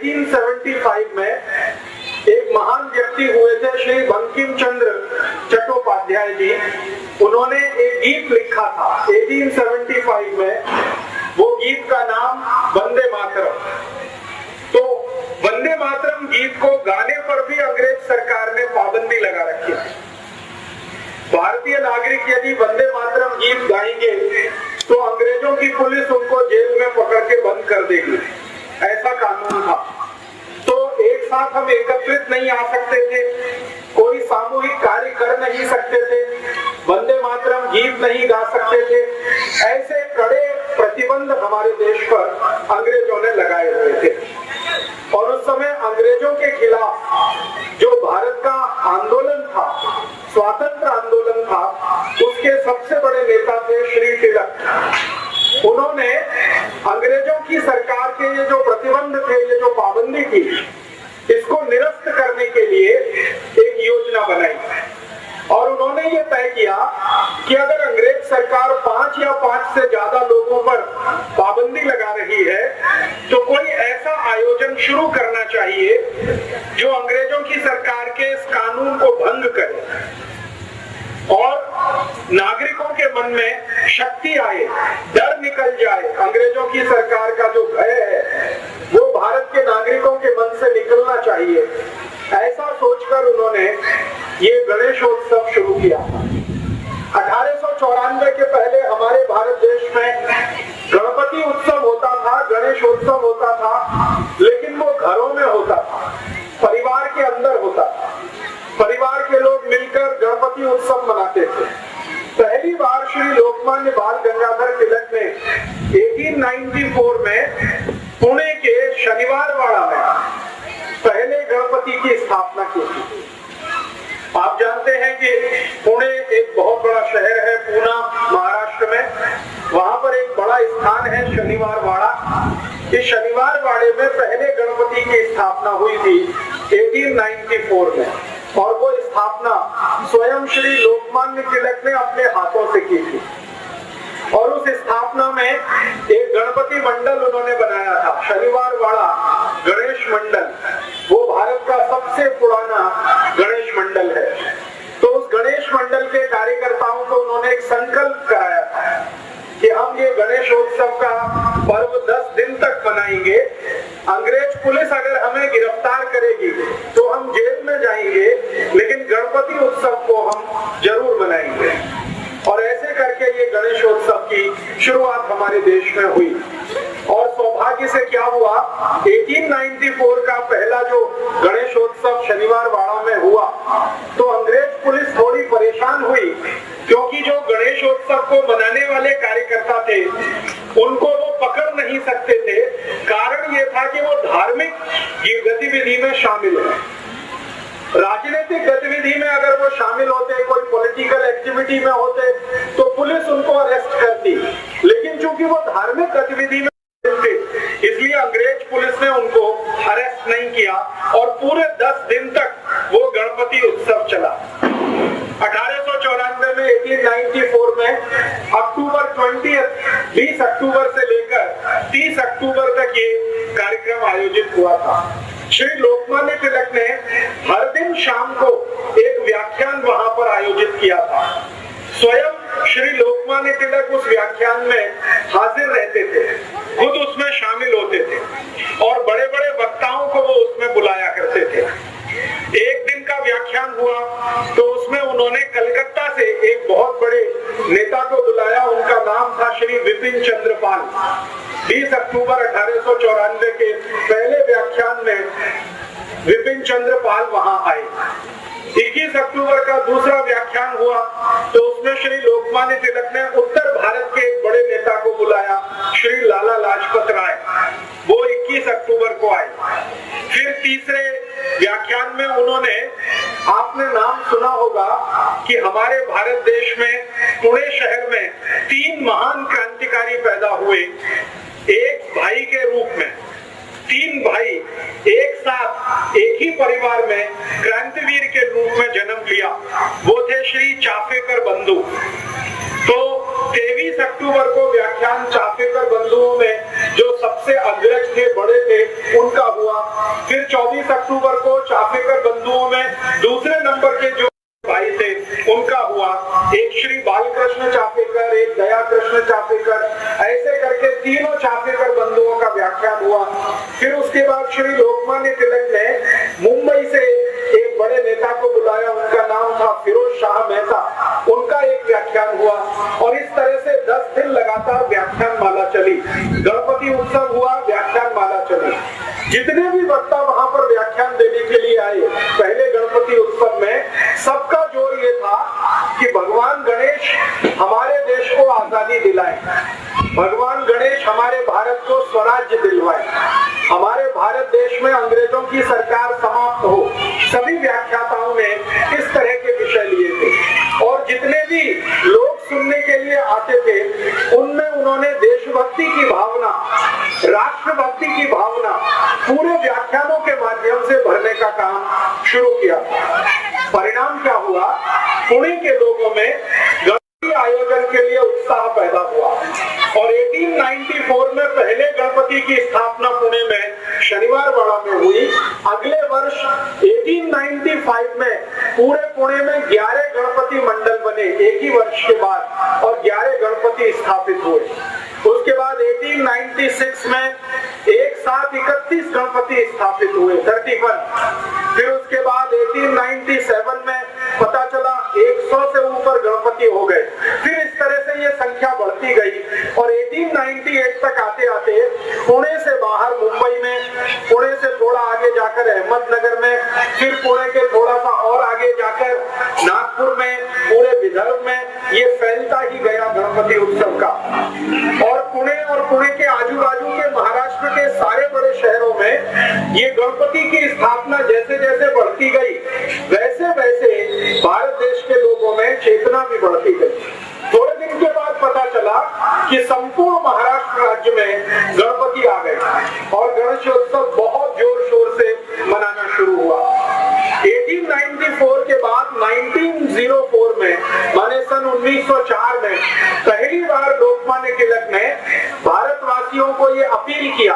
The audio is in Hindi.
1875 में एक महान व्यक्ति हुए थे श्री बंकिम चंद्र चट्टोपाध्याय जी। उन्होंने एक गीत लिखा था 1875 में। वो गीत का नाम वंदे मातरम। तो वंदे मातरम गीत को गाने पर भी अंग्रेज सरकार ने पाबंदी लगा रखी है। भारतीय नागरिक यदि वंदे मातरम गीत गाएंगे तो अंग्रेजों की पुलिस उनको जेल में पकड़ के बंद कर देगी, ऐसा कानून था। तो एक साथ हम एकत्रित नहीं आ सकते थे, कोई सामूहिक कार्य कर नहीं सकते थे, वंदे मातरम गीत नहीं गा सकते थे। ऐसे कड़े प्रतिबंध हमारे देश पर अंग्रेजों ने लगाए हुए थे। और उस समय अंग्रेजों के खिलाफ जो भारत का आंदोलन था, स्वातंत्र आंदोलन था, उसके सबसे बड़े नेता थे श्री तिलक। उन्होंने अंग्रेजों की सरकार के ये जो प्रतिबंध थे, ये जो पाबंदी थी, इसको निरस्त करने के लिए एक योजना बनाई। और उन्होंने ये तय किया कि अगर अंग्रेज सरकार 5 या 5 से ज्यादा लोगों पर पाबंदी लगा रही है तो कोई ऐसा आयोजन शुरू करना चाहिए जो अंग्रेजों की सरकार के इस कानून को भंग करे और नागरिकों के मन में शक्ति आए, डर निकल जाए। अंग्रेजों की सरकार का जो भय है वो भारत के नागरिकों के मन से निकलना चाहिए। ऐसा सोचकर उन्होंने ये गणेशोत्सव शुरू किया। 1894 के पहले हमारे भारत देश में गणपति उत्सव होता था, गणेशोत्सव होता था, लेकिन वो घरों में होता था, परिवार के अंदर होता था। परिवार के लोग मिलकर गणपति उत्सव मनाते थे। पहली बार श्री लोकमान्य बाल गंगाधर तिलक ने 1894 में पुणे के शनिवारवाड़ा में पहले गणपति की स्थापना की थी। आप जानते हैं कि पुणे एक बहुत बड़ा शहर है, पूना महाराष्ट्र में। वहां पर एक बड़ा स्थान है शनिवारवाड़ा। इस शनिवारवाड़े में पहले गणपति की स्थापना हुई थी 1894 में, और वो स्थापना स्वयं श्री लोकमान्य तिलक ने अपने हाथों से की थी। और उस स्थापना में एक गणपति मंडल उन्होंने बनाया था, शनिवारवाड़ा गणेश मंडल। वो भारत का सबसे पुराना गणेश मंडल है। तो उस गणेश मंडल के कार्यकर्ताओं को उन्होंने एक संकल्प कराया था कि हम ये गणेशोत्सव का पर्व 10 दिन तक मनाएंगे। अंग्रेज पुलिस अगर हमें गिरफ्तार करेगी तो हम जेल में जाएंगे, लेकिन गणपति उत्सव को हम जरूर मनाएंगे। और ऐसे करके ये गणेशोत्सव की शुरुआत हमारे देश में हुई। और सौभाग्य से क्या हुआ, 1894 का पहला जो गणेशोत्सव शनिवारवाड़ा में हुआ तो अंग्रेज पुलिस थोड़ी परेशान हुई, क्योंकि जो गणेशोत्सव को मनाने वाले कार्यकर्ता थे उनको वो पकड़ नहीं सकते थे। कारण ये था कि वो धार्मिक गतिविधि में शामिल है। राजनीतिक गतिविधि में अगर वो शामिल होते, कोई पॉलिटिकल एक्टिविटी में होते, तो पुलिस उनको अरेस्ट करती। लेकिन चूंकि वो धार्मिक गतिविधि में थे, इसलिए अंग्रेज पुलिस ने उनको अरेस्ट नहीं किया और पूरे 10 दिन तक वो गणपति उत्सव चला। 1894 में 1894 में अक्टूबर 20 अक्टूबर से लेकर 30 अक्टूबर तक ये कार्यक्रम आयोजित हुआ था। श्री लोकमान्य तिलक ने हर दिन शाम को एक व्याख्यान वहां पर आयोजित किया था। स्वयं श्री लोकमान्य तिलक उस व्याख्यान में हाजिर रहते थे, खुद उसमें शामिल होते थे और बड़े बड़े वक्ताओं को वो उसमें बुलाया करते थे। एक दिन का व्याख्यान हुआ तो उसमें उन्होंने कलकत्ता से एक बहुत बड़े नेता को बुलाया। उनका नाम था श्री विपिन चंद्र पाल। 20 अक्टूबर 1894 के पहले व्याख्यान में विपिन चंद्र पाल वहां आए। 21 अक्टूबर का दूसरा व्याख्यान हुआ तो उसमें श्री लोकमान्य तिलक ने उत्तर भारत के एक बड़े नेता को बुलाया, श्री लाला लाजपत राय। वो 21 अक्टूबर को आए। फिर तीसरे व्याख्यान में उन्होंने, आपने नाम सुना होगा कि हमारे भारत देश में पुणे शहर में 3 महान क्रांतिकारी पैदा हुए एक भाई के रूप में। 3 भाई एक साथ एक ही परिवार में क्रांतिवीर के रूप में जन्म लिया। वो थे श्री चाफेकर बंधु। तो 23 अक्टूबर को व्याख्यान चाफेकर बंधुओं में जो सबसे सबसे अग्रज थे, बड़े थे, उनका हुआ। फिर 24 अक्टूबर को चाफेकर बंधुओं में दूसरे नंबर के जो भाई थे उनका हुआ। एक श्री बालकृष्ण चाफेकर, एक दया कृष्ण चाफेकर, ऐसे करके तीनों चाफेकर बंधुओं का व्याख्यान हुआ। फिर उसके बाद श्री लोकमान्य तिलक ने मुंबई से एक बड़े नेता को बुलाया, उनका नाम था फिरोज शाह मेहता, उनका एक व्याख्यान हुआ। और इस तरह से 10 दिन लगातार व्याख्यान माला चली। गणपति उत्सव हुआ, व्याख्यान माला चली। जितने भी वक्ता वहां पर व्याख्यान देने के लिए आए पहले गणपति उत्सव में, सबका जोर ये था कि भगवान गणेश हमारे देश को आजादी दिलाए, भगवान गणेश हमारे भारत को स्वराज्य दिलवाए, हमारे भारत देश में अंग्रेजों की सरकार समाप्त हो। सभी व्याख्याताओं ने इस तरह के विषय लिए थे। और जितने भी लोग सुनने के लिए आते थे उनमें उन्होंने देशभक्ति की भावना, राष्ट्रभक्ति की भावना पूरे व्याख्यानों के माध्यम से भरने का काम शुरू किया। परिणाम क्या हुआ? पुणे के लोगों में गणपति आयोजन के लिए उत्साह पैदा हुआ और 1894 में पहले गणपति की स्थापना पुणे में शनिवारवाड़ा में हुई। अगले वर्ष 1895 में पूरे पुणे में 11 गणपति मंडल बने एक ही वर्ष के बाद और 11 गणपति स्थापित हुए। उसके बाद 1896 में एक साथ 31 गणपति स्थापित हुए, 31। फिर उसके बाद 1897 में पता चला 100 से ऊपर गणपति हो गए। फिर इस तरह से ये संख्या बढ़ती गई और 1898 तक आते आते पुणे से बाहर मुंबई में, पुणे से थोड़ा आगे जाकर अहमदनगर में, फिर पुणे के थोड़ा सा और आगे जाकर नागपुर में, पूरे विदर्भ में ये फैलता ही गया गणपति उत्सव का। और पुणे के आजू बाजू के महाराष्ट्र के सारे बड़े शहरों में ये गणपति की स्थापना जैसे जैसे बढ़ती गई वैसे वैसे भारत देश के लोगों में चेतना भी बढ़ती गई। थोड़े दिन के बाद पता चला कि संपूर्ण महाराष्ट्र राज्य में गणपति आ गए और गणेशोत्सव बहुत जोर शोर से मनाना शुरू हुआ। 1894 के बाद 1904 में, माने सन 1904 में पहली बार लोकमान्य तिलक ने भारतवासियों को ये अपील किया